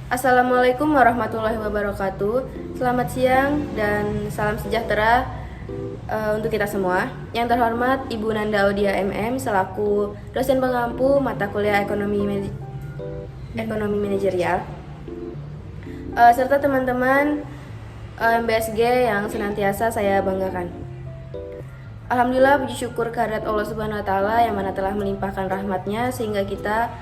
Assalamualaikum warahmatullahi wabarakatuh. Selamat siang dan salam sejahtera untuk kita semua. Yang terhormat Ibu Nanda Audia MM selaku dosen pengampu mata kuliah ekonomi manajerial, serta teman-teman MBSG yang senantiasa saya banggakan. Alhamdulillah, puji syukur kehadirat Allah Subhanahu wa Ta'ala yang mana telah melimpahkan rahmatnya sehingga kita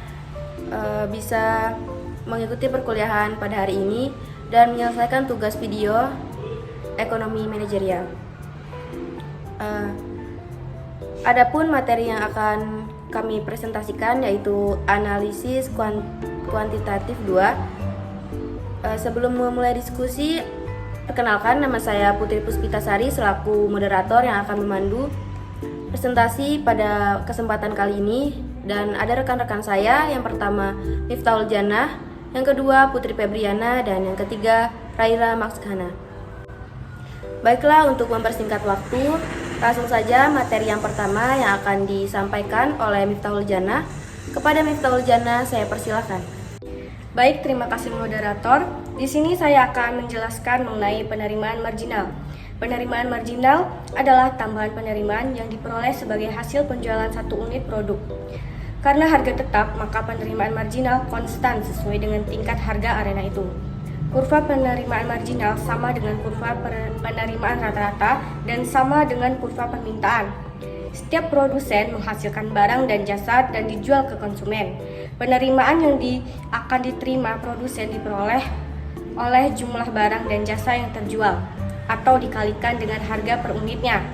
bisa mengikuti perkuliahan pada hari ini dan menyelesaikan tugas video ekonomi manajerial. Adapun materi yang akan kami presentasikan yaitu analisis kuantitatif 2. Sebelum memulai diskusi, perkenalkan, nama saya Putri Puspitasari selaku moderator yang akan memandu presentasi pada kesempatan kali ini. Dan ada rekan-rekan saya, yang pertama Miftahul Jannah, yang kedua Putri Febriana, dan yang ketiga Raira Makskhana. Baiklah, untuk mempersingkat waktu, langsung saja materi yang pertama yang akan disampaikan oleh Miftahul Jannah. Kepada Miftahul Jannah saya persilakan. Baik, terima kasih moderator. Di sini saya akan menjelaskan mengenai penerimaan marginal. Penerimaan marginal adalah tambahan penerimaan yang diperoleh sebagai hasil penjualan satu unit produk. Karena harga tetap, maka penerimaan marginal konstan sesuai dengan tingkat harga arena itu. Kurva penerimaan marginal sama dengan kurva penerimaan rata-rata dan sama dengan kurva permintaan. Setiap produsen menghasilkan barang dan jasa dan dijual ke konsumen. Penerimaan yang akan diterima produsen diperoleh oleh jumlah barang dan jasa yang terjual atau dikalikan dengan harga per unitnya.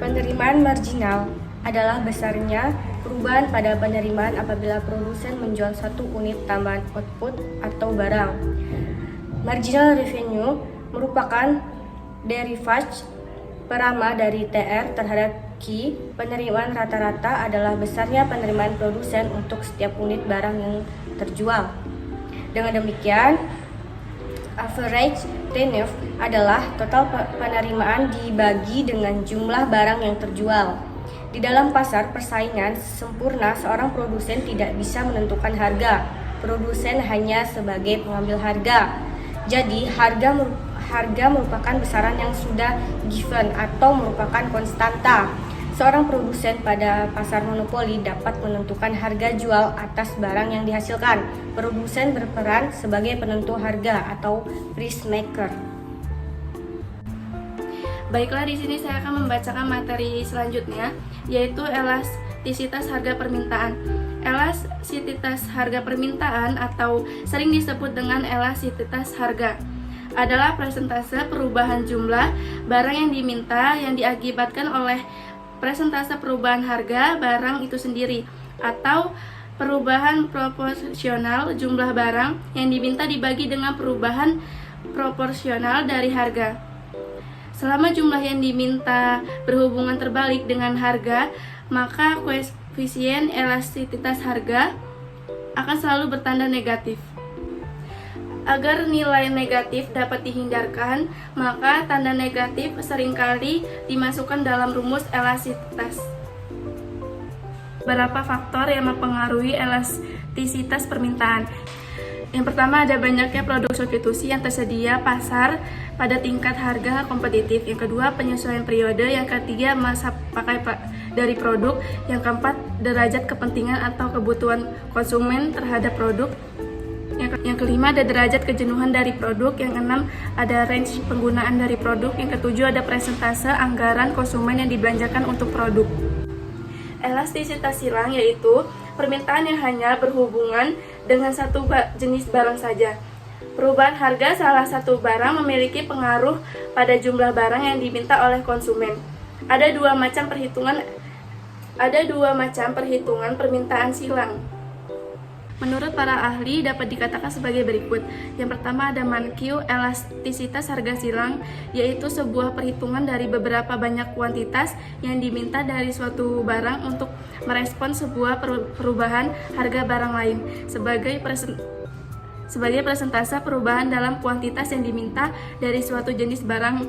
Penerimaan marginal adalah besarnya perubahan pada penerimaan apabila produsen menjual satu unit tambahan output atau barang. Marginal revenue merupakan derivasi perama dari TR terhadap Q. Penerimaan rata-rata adalah besarnya penerimaan produsen untuk setiap unit barang yang terjual. Dengan demikian, average revenue adalah total penerimaan dibagi dengan jumlah barang yang terjual. Di dalam pasar persaingan sempurna, seorang produsen tidak bisa menentukan harga. Produsen hanya sebagai pengambil harga. Jadi, harga merupakan besaran yang sudah given atau merupakan konstanta. Seorang produsen pada pasar monopoli dapat menentukan harga jual atas barang yang dihasilkan. Produsen berperan sebagai penentu harga atau price maker. Baiklah, di sini saya akan membacakan materi selanjutnya, yaitu elastisitas harga permintaan. Elastisitas harga permintaan atau sering disebut dengan elastisitas harga adalah persentase perubahan jumlah barang yang diminta yang diakibatkan oleh persentase perubahan harga barang itu sendiri, atau perubahan proporsional jumlah barang yang diminta dibagi dengan perubahan proporsional dari harga. Selama jumlah yang diminta berhubungan terbalik dengan harga, maka koefisien elastisitas harga akan selalu bertanda negatif. Agar nilai negatif dapat dihindarkan, maka tanda negatif seringkali dimasukkan dalam rumus elastisitas. Beberapa faktor yang mempengaruhi elastisitas permintaan. Yang pertama, ada banyaknya produk substitusi yang tersedia pasar pada tingkat harga kompetitif. Yang kedua, penyesuaian periode. Yang ketiga, masa pakai dari produk. Yang keempat, derajat kepentingan atau kebutuhan konsumen terhadap produk. Yang kelima, ada derajat kejenuhan dari produk. Yang keenam, ada range penggunaan dari produk. Yang ketujuh, ada presentase anggaran konsumen yang dibelanjakan untuk produk. Elastisitas silang yaitu permintaan yang hanya berhubungan dengan satu jenis barang saja. Perubahan harga salah satu barang memiliki pengaruh pada jumlah barang yang diminta oleh konsumen. Ada dua macam perhitungan permintaan silang. Menurut para ahli dapat dikatakan sebagai berikut. Yang pertama, ada Mankiw, elastisitas harga silang, yaitu sebuah perhitungan dari beberapa banyak kuantitas yang diminta dari suatu barang untuk merespon sebuah perubahan harga barang lain. Sebagai persentase perubahan dalam kuantitas yang diminta dari suatu jenis barang,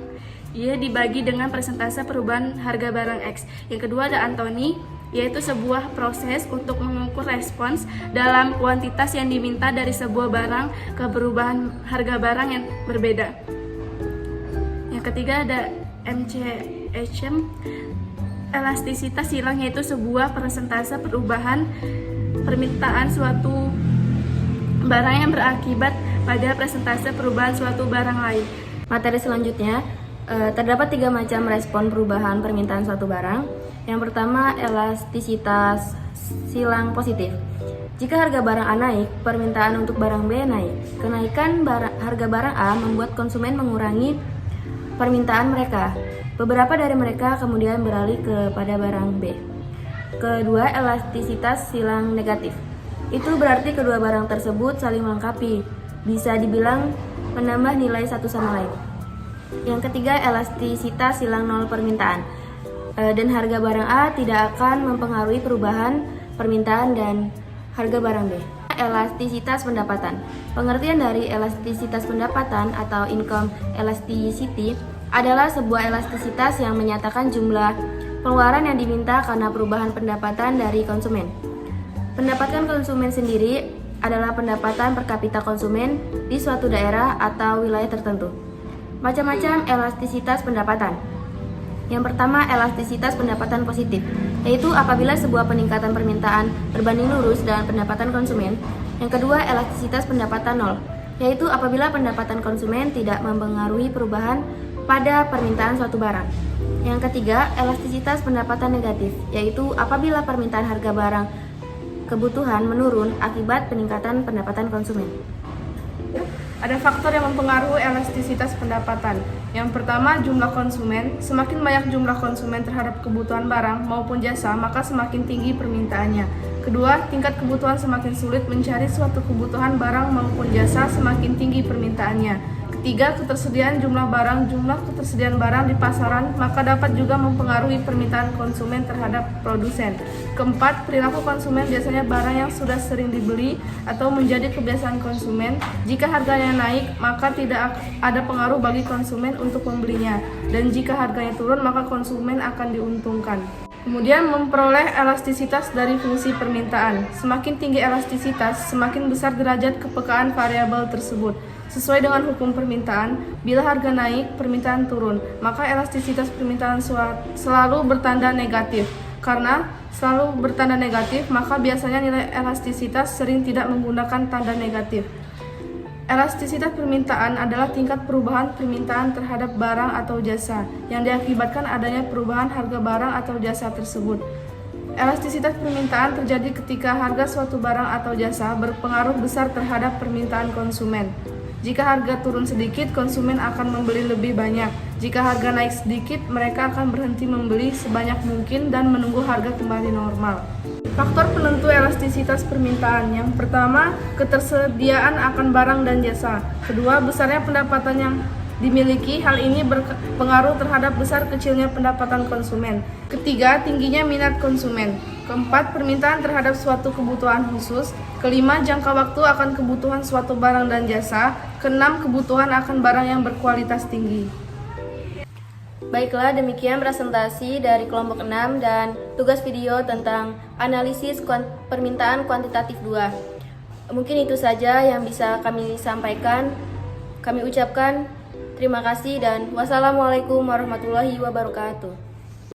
ia dibagi dengan persentase perubahan harga barang X. Yang kedua, ada Anthony, yaitu sebuah proses untuk mengukur respons dalam kuantitas yang diminta dari sebuah barang ke perubahan harga barang yang berbeda. Yang ketiga ada MCHM, elastisitas silang, yaitu sebuah persentase perubahan permintaan suatu barang yang berakibat pada persentase perubahan suatu barang lain. Materi selanjutnya, terdapat 3 macam respon perubahan permintaan suatu barang. Yang pertama, elastisitas silang positif. Jika harga barang A naik, permintaan untuk barang B naik. Kenaikan harga barang A membuat konsumen mengurangi permintaan mereka. Beberapa dari mereka kemudian beralih kepada barang B. Kedua, elastisitas silang negatif. Itu berarti kedua barang tersebut saling melengkapi, bisa dibilang menambah nilai satu sama lain. Yang ketiga, elastisitas silang nol permintaan. Dan harga barang A tidak akan mempengaruhi perubahan permintaan dan harga barang B. Elastisitas pendapatan. Pengertian dari elastisitas pendapatan atau income elasticity adalah sebuah elastisitas yang menyatakan jumlah pengeluaran yang diminta karena perubahan pendapatan dari konsumen. Pendapatan konsumen sendiri adalah pendapatan per kapita konsumen di suatu daerah atau wilayah tertentu. Macam-macam elastisitas pendapatan. Yang pertama, elastisitas pendapatan positif, yaitu apabila sebuah peningkatan permintaan berbanding lurus dengan pendapatan konsumen. Yang kedua, elastisitas pendapatan nol, yaitu apabila pendapatan konsumen tidak mempengaruhi perubahan pada permintaan suatu barang. Yang ketiga, elastisitas pendapatan negatif, yaitu apabila permintaan harga barang kebutuhan menurun akibat peningkatan pendapatan konsumen. Ada faktor yang mempengaruhi elastisitas pendapatan. Yang pertama, jumlah konsumen. Semakin banyak jumlah konsumen terhadap kebutuhan barang maupun jasa, maka semakin tinggi permintaannya. Kedua, tingkat kebutuhan semakin sulit mencari suatu kebutuhan barang maupun jasa, semakin tinggi permintaannya. Ketiga, ketersediaan jumlah barang. Jumlah ketersediaan barang di pasaran maka dapat juga mempengaruhi permintaan konsumen terhadap produsen. Keempat, perilaku konsumen. Biasanya barang yang sudah sering dibeli atau menjadi kebiasaan konsumen. Jika harganya naik, maka tidak ada pengaruh bagi konsumen untuk membelinya. Dan jika harganya turun, maka konsumen akan diuntungkan. Kemudian memperoleh elastisitas dari fungsi permintaan. Semakin tinggi elastisitas, semakin besar derajat kepekaan variabel tersebut. Sesuai dengan hukum permintaan, bila harga naik, permintaan turun, maka elastisitas permintaan selalu bertanda negatif. Karena selalu bertanda negatif, maka biasanya nilai elastisitas sering tidak menggunakan tanda negatif. Elastisitas permintaan adalah tingkat perubahan permintaan terhadap barang atau jasa yang diakibatkan adanya perubahan harga barang atau jasa tersebut. Elastisitas permintaan terjadi ketika harga suatu barang atau jasa berpengaruh besar terhadap permintaan konsumen. Jika harga turun sedikit, konsumen akan membeli lebih banyak. Jika harga naik sedikit, mereka akan berhenti membeli sebanyak mungkin dan menunggu harga kembali normal. Faktor penentu elastisitas permintaan. Yang pertama, ketersediaan akan barang dan jasa. Kedua, besarnya pendapatan yang dimiliki. Hal ini berpengaruh terhadap besar kecilnya pendapatan konsumen. Ketiga, tingginya minat konsumen. Keempat, permintaan terhadap suatu kebutuhan khusus. Kelima, jangka waktu akan kebutuhan suatu barang dan jasa. Keenam, kebutuhan akan barang yang berkualitas tinggi. Baiklah, demikian presentasi dari kelompok 6 dan tugas video tentang analisis permintaan kuantitatif 2. Mungkin itu saja yang bisa kami sampaikan. Kami ucapkan terima kasih dan wassalamualaikum warahmatullahi wabarakatuh.